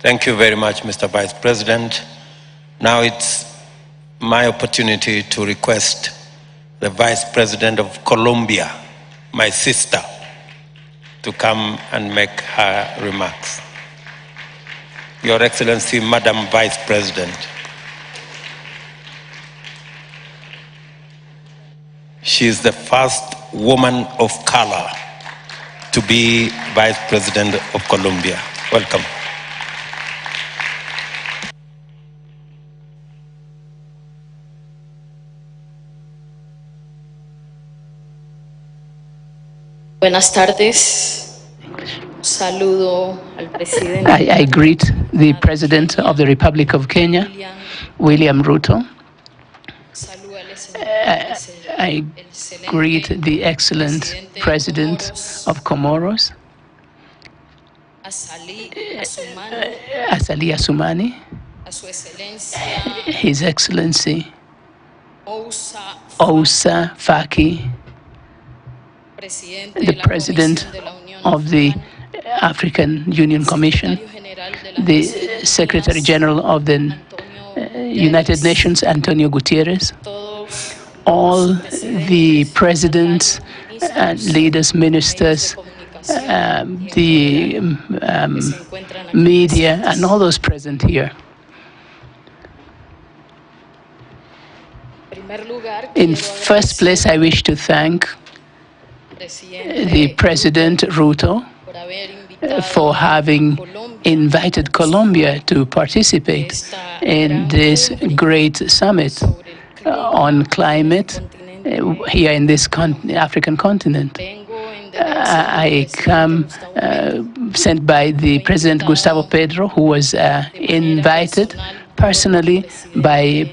Thank you very much, Mr. Vice President. Now it's my opportunity to request the Vice President of Colombia, my sister, to come and make her remarks. Your Excellency, Madam Vice President. She is the first woman of color to be Vice President of Colombia. Welcome. Buenas tardes. Saludo al presidente. I greet the President of the Republic of Kenya, William Ruto. I greet the excellent President of Comoros, Azali Assoumani, His Excellency Oussa Faki, the President of the African Union Commission, the Secretary General of the United Nations, Antonio Guterres, all the presidents, leaders, ministers, the media, and all those present here. In first place, I wish to thank the President Ruto for having invited Colombia to participate in this great summit on climate here in this African continent. I come sent by the President Gustavo Petro, who was invited personally by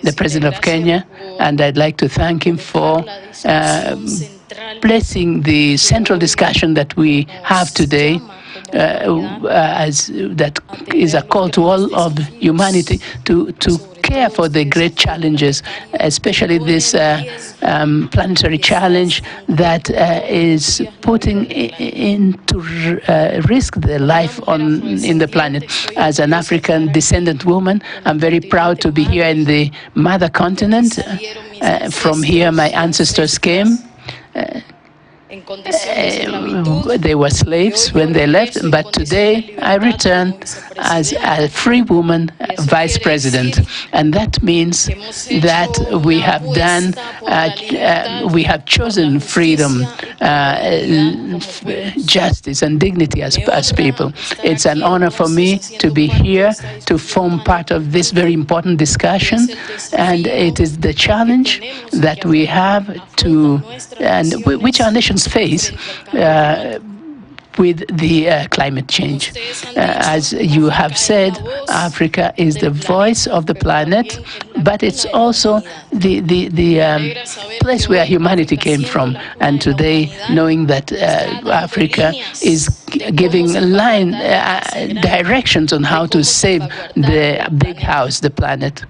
the President of Kenya, and I'd like to thank him for blessing the central discussion that we have today, as that is a call to all of humanity to care for the great challenges, especially this planetary challenge that is putting into risk the life in the planet. As an African descendant woman, I'm very proud to be here in the mother continent. From here, my ancestors came. They were slaves when they left, but today I return as a free woman vice president. And that means that we have done, we have chosen freedom, justice, and dignity as people. It's an honor for me to be here to form part of this very important discussion, and it is the challenge that we have to, and which our nations face with the climate change. As you have said, Africa is the voice of the planet, but it's also the place where humanity came from. And today, knowing that Africa is giving directions on how to save the big house, the planet.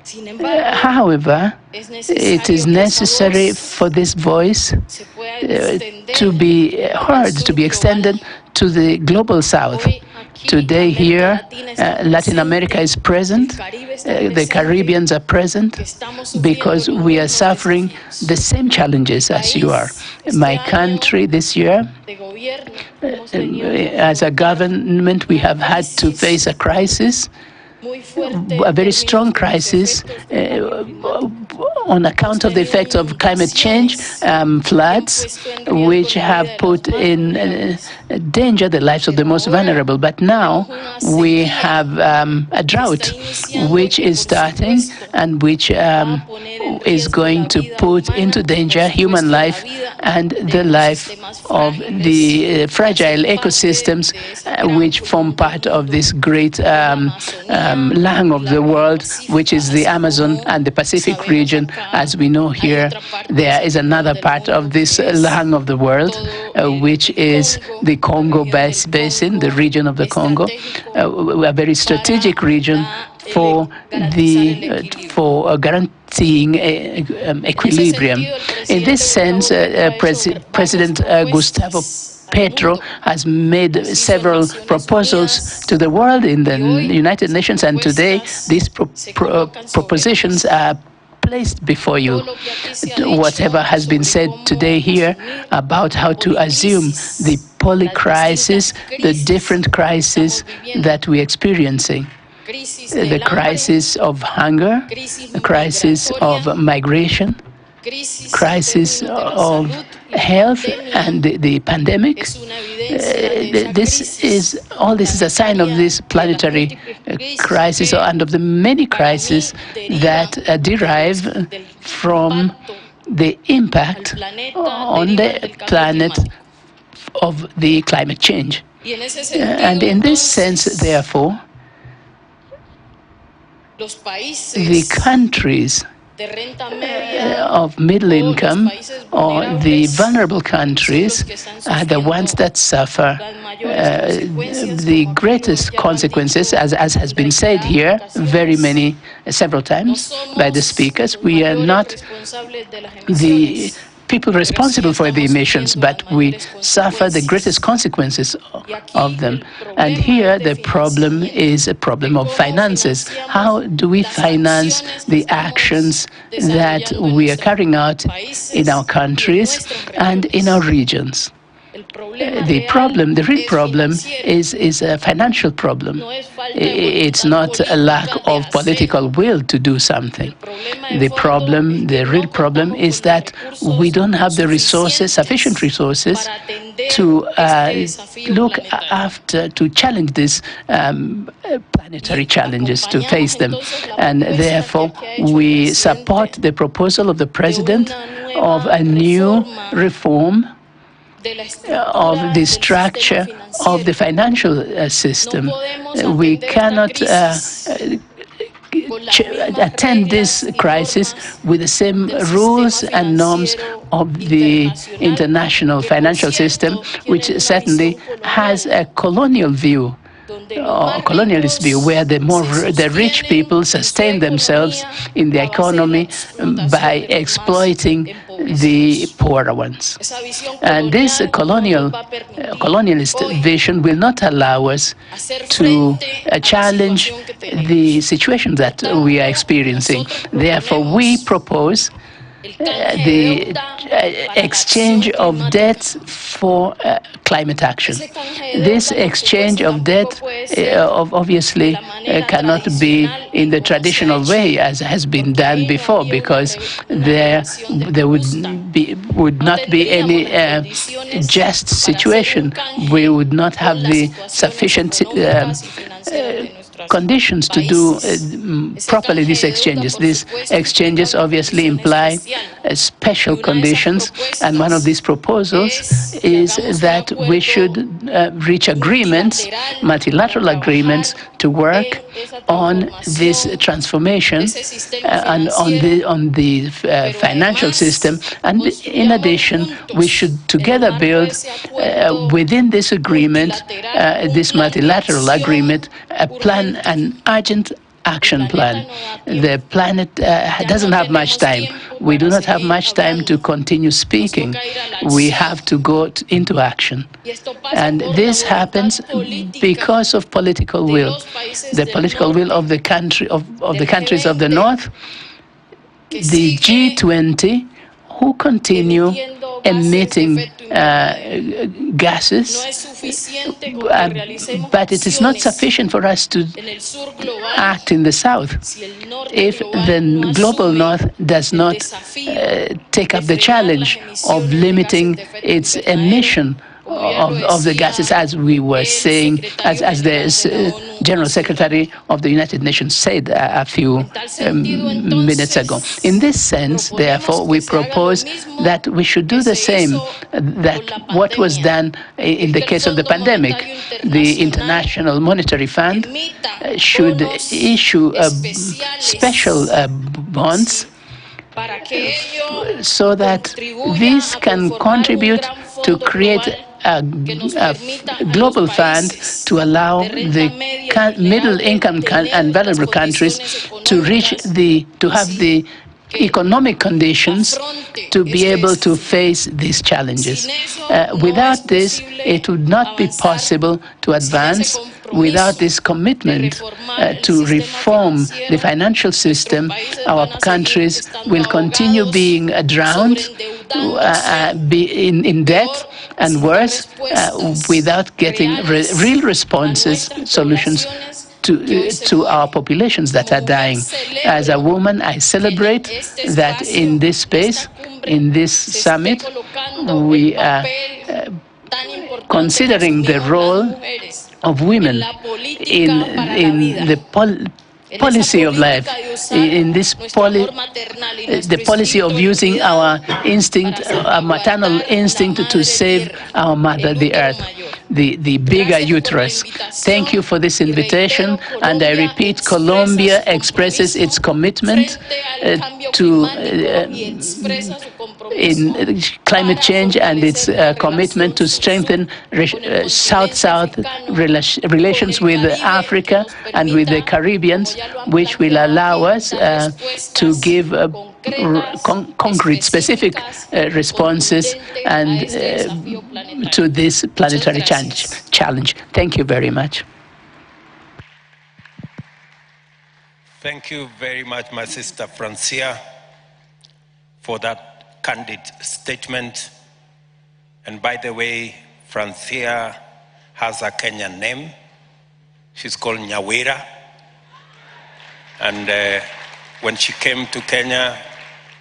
However, it is necessary for this voice to be heard, to be extended to the global south. Today here, Latin America is present, the Caribbeans are present, because we are suffering the same challenges as you are. My country this year, as a government, we have had to face a crisis, a very strong crisis on account of the effects of climate change, floods, which have put in danger the lives of the most vulnerable. But now we have a drought which is starting and which is going to put into danger human life and the life of the fragile ecosystems which form part of this great lung of the world, which is the Amazon and the Pacific region. As we know here, there is another part of this lung of the world, which is the Congo Basin, the region of the Congo, a very strategic region for guaranteeing equilibrium. In this sense, President Gustavo Petro has made several proposals to the world in the United Nations, and today these propositions are placed before you. Whatever has been said today here about how to assume the polycrisis, the different crises that we're experiencing. The crisis of hunger, the crisis of migration, crisis of health, and the pandemic. This is a sign of this planetary crisis, and of the many crises that derive from the impact on the planet of the climate change. And in this sense, therefore, the countries of middle income or the vulnerable countries are the ones that suffer the greatest consequences, as has been said here several times by the speakers. We are not the people responsible for the emissions, but we suffer the greatest consequences of them. And here the problem is a problem of finances. How do we finance the actions that we are carrying out in our countries and in our regions? The real problem is a financial problem. It's not a lack of political will to do something. The real problem is that we don't have the resources, sufficient resources, to look after, to challenge these planetary challenges, to face them. And therefore, we support the proposal of the President of a new reform of the structure of the financial system. We cannot attend this crisis with the same rules and norms of the international financial system, which certainly has a colonial view, or colonialist view, where the rich people sustain themselves in the economy by exploiting the poorer ones. And this colonialist vision will not allow us to challenge the situation that we are experiencing. Therefore, we propose the exchange of debt for climate action. This exchange of debt obviously cannot be in the traditional way as has been done before, because there would not be any just situation. We would not have the sufficient conditions to do properly these exchanges. These exchanges obviously imply special conditions, and one of these proposals is that we should reach agreements, multilateral agreements, to work on this transformation and on the financial system. And in addition, we should together build within this agreement, this multilateral agreement, a plan, an urgent action plan. The planet doesn't have much time. We do not have much time to continue speaking. We have to go into action. And this happens because of political will. The political will of the countries of the North, the G20, who continue emitting gases, but it is not sufficient for us to act in the South. If the global North does not take up the challenge of limiting its emission of the gases, as we were saying, as the General Secretary of the United Nations said a few minutes ago. In this sense, therefore, we propose that we should do the same, that what was done in the case of the pandemic. The International Monetary Fund should issue special bonds so that these can contribute to create a global fund to allow the middle income and vulnerable countries to have the economic conditions to be able to face these challenges. Without this, it would not be possible to advance. Without this commitment to reform the financial system, our countries will continue being drowned in debt, and worse, without getting real responses, solutions to our populations that are dying. As a woman, I celebrate that in this space, in this summit, we are considering the role of women in the policy of life, in this the policy of using our instinct, our maternal instinct to save our mother, the earth, the bigger uterus. Thank you for this invitation, and I repeat, Colombia expresses its commitment to in climate change and its commitment to strengthen South-South relations with Africa and with the Caribbean, which will allow us to give concrete, specific responses and to this planetary challenge. Thank you very much. Thank you very much, my sister Francia, for that candid statement. And by the way, Francia has a Kenyan name. She's called Nyawira. And when she came to Kenya,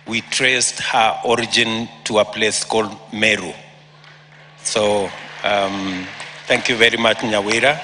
we traced her origin to a place called Meru. So thank you very much, Nyawira.